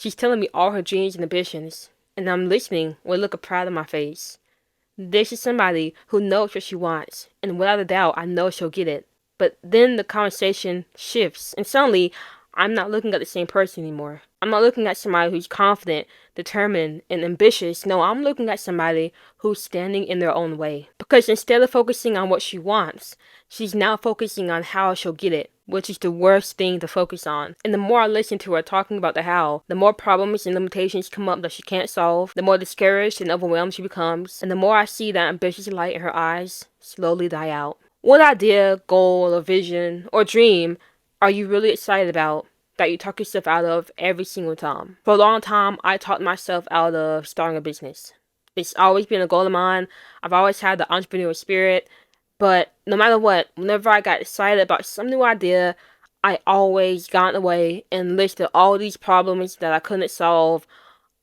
She's telling me all her dreams and ambitions, and I'm listening with a look of pride on my face. This is somebody who knows what she wants, and without a doubt, I know she'll get it. But then the conversation shifts, and suddenly, I'm not looking at the same person anymore. I'm not looking at somebody who's confident, determined, and ambitious. No, I'm looking at somebody who's standing in their own way. Because instead of focusing on what she wants, she's now focusing on how she'll get it, which is the worst thing to focus on. And the more I listen to her talking about the how, the more problems and limitations come up that she can't solve, the more discouraged and overwhelmed she becomes, and the more I see that ambitious light in her eyes slowly die out. What idea, goal, or vision, or dream are you really excited about that you talk yourself out of every single time? For a long time, I talked myself out of starting a business. It's always been a goal of mine. I've always had the entrepreneurial spirit. But no matter what, whenever I got excited about some new idea, I always got in the way and listed all these problems that I couldn't solve,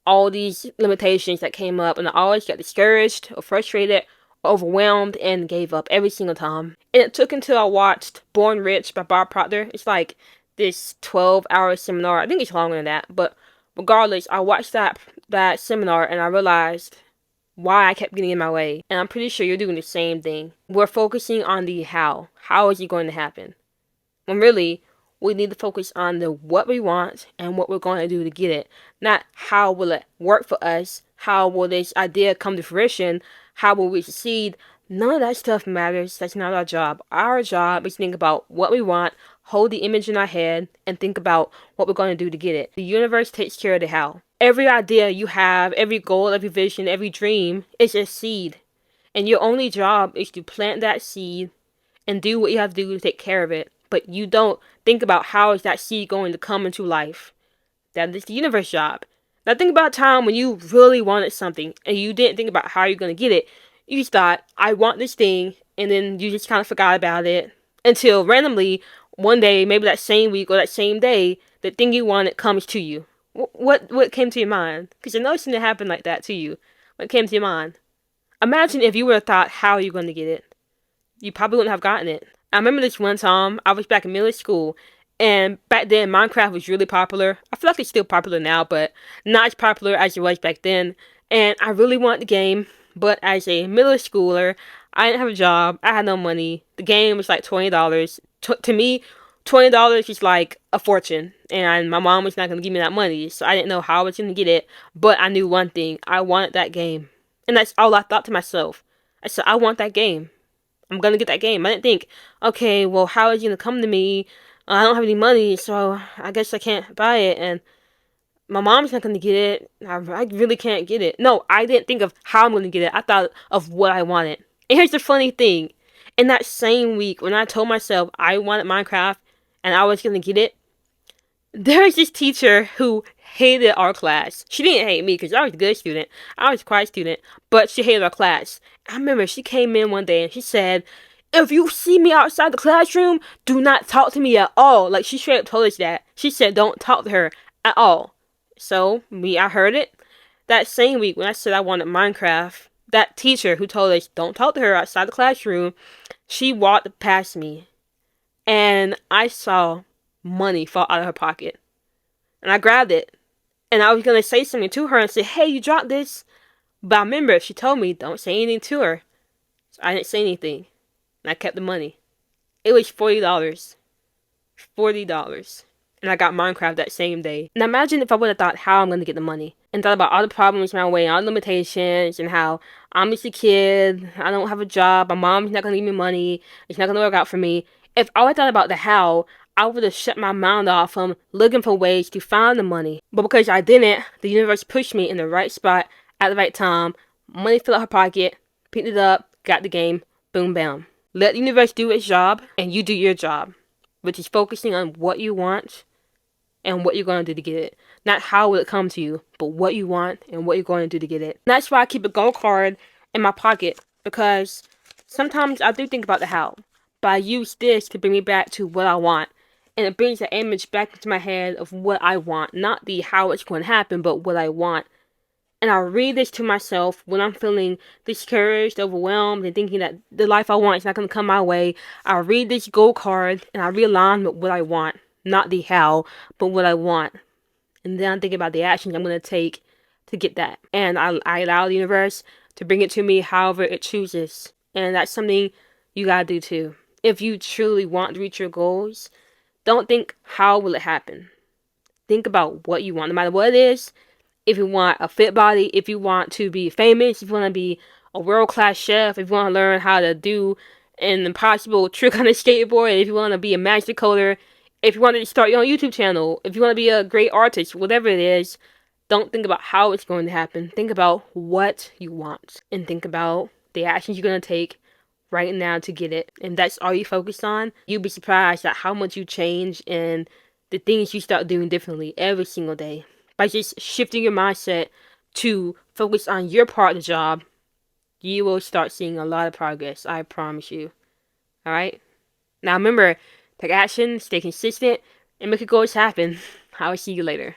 all these limitations that came up, and I always got discouraged or frustrated or overwhelmed and gave up every single time. And it took until I watched Born Rich by Bob Proctor. It's like this 12-hour seminar. I think it's longer than that, but regardless, I watched that seminar and I realized why I kept getting in my way. And I'm pretty sure you're doing the same thing. We're focusing on the how. How is it going to happen? When really, we need to focus on the what we want and what we're going to do to get it. Not how will it work for us? How will this idea come to fruition? How will we succeed? None of that stuff matters. That's not our job. Our job is to think about what we want, hold the image in our head, and think about what we're going to do to get it. The universe takes care of the how. Every idea you have, every goal, every vision, every dream is a seed. And your only job is to plant that seed and do what you have to do to take care of it. But you don't think about how is that seed going to come into life. That is the universe job. Now think about a time when you really wanted something and you didn't think about how you're going to get it. You just thought, I want this thing, and then you just kind of forgot about it until randomly one day, maybe that same week or that same day, the thing you wanted comes to you. What came to your mind? Because I know it's going to happen like that to you. What came to your mind? Imagine if you would have thought how you're going to get it. You probably wouldn't have gotten it. I remember this one time, I was back in middle school, and back then Minecraft was really popular. I feel like it's still popular now, but not as popular as it was back then. And I really wanted the game, but as a middle schooler, I didn't have a job, I had no money. The game was like $20. To me, $20 is like a fortune, and my mom was not going to give me that money, so I didn't know how I was going to get it, but I knew one thing: I wanted that game. And that's all I thought to myself. I said, I want that game. I'm going to get that game. I didn't think, okay, well, how is it going to come to me? I don't have any money, so I guess I can't buy it, and my mom's not going to get it. I really can't get it. No, I didn't think of how I'm going to get it. I thought of what I wanted. And here's the funny thing. In that same week, when I told myself I wanted Minecraft and I was going to get it, there was this teacher who hated our class. She didn't hate me because I was a good student. I was a quiet student, but she hated our class. I remember she came in one day and she said, if you see me outside the classroom, do not talk to me at all. Like, she straight up told us that. She said don't talk to her at all. So, I heard it. That same week when I said I wanted Minecraft, that teacher who told us don't talk to her outside the classroom, she walked past me. And I saw money fall out of her pocket. And I grabbed it. And I was going to say something to her and say, hey, you dropped this. But I remember she told me don't say anything to her. So I didn't say anything. And I kept the money. It was $40. $40. And I got Minecraft that same day. Now imagine if I would have thought how I'm going to get the money. And thought about all the problems my way, all the limitations, and how I'm just a kid, I don't have a job, my mom's not going to give me money, it's not going to work out for me. If I would thought about the how, I would have shut my mind off from looking for ways to find the money. But because I didn't, the universe pushed me in the right spot at the right time. Money fell out her pocket, picked it up, got the game, boom, bam. Let the universe do its job, and you do your job, which is focusing on what you want and what you're going to do to get it. Not how will it come to you, but what you want and what you're going to do to get it. And that's why I keep a gold card in my pocket, because sometimes I do think about the how, but I use this to bring me back to what I want. And it brings the image back into my head of what I want, not the how it's going to happen, but what I want. And I read this to myself when I'm feeling discouraged, overwhelmed, and thinking that the life I want is not going to come my way. I read this gold card and I realign with what I want. Not the how, but what I want. And then I'm thinking about the actions I'm going to take to get that. And I allow the universe to bring it to me however it chooses. And that's something you gotta do too. If you truly want to reach your goals, don't think how will it happen. Think about what you want, no matter what it is. If you want a fit body, if you want to be famous, if you want to be a world-class chef, if you want to learn how to do an impossible trick on a skateboard, if you want to be a magic coder, if you want to start your own YouTube channel, if you want to be a great artist, whatever it is, don't think about how it's going to happen. Think about what you want and think about the actions you're going to take right now to get it. And that's all you focus on. You'll be surprised at how much you change and the things you start doing differently every single day. By just shifting your mindset to focus on your part of the job, you will start seeing a lot of progress. I promise you. Alright? Now remember, take action, stay consistent, and make your goals happen. I will see you later.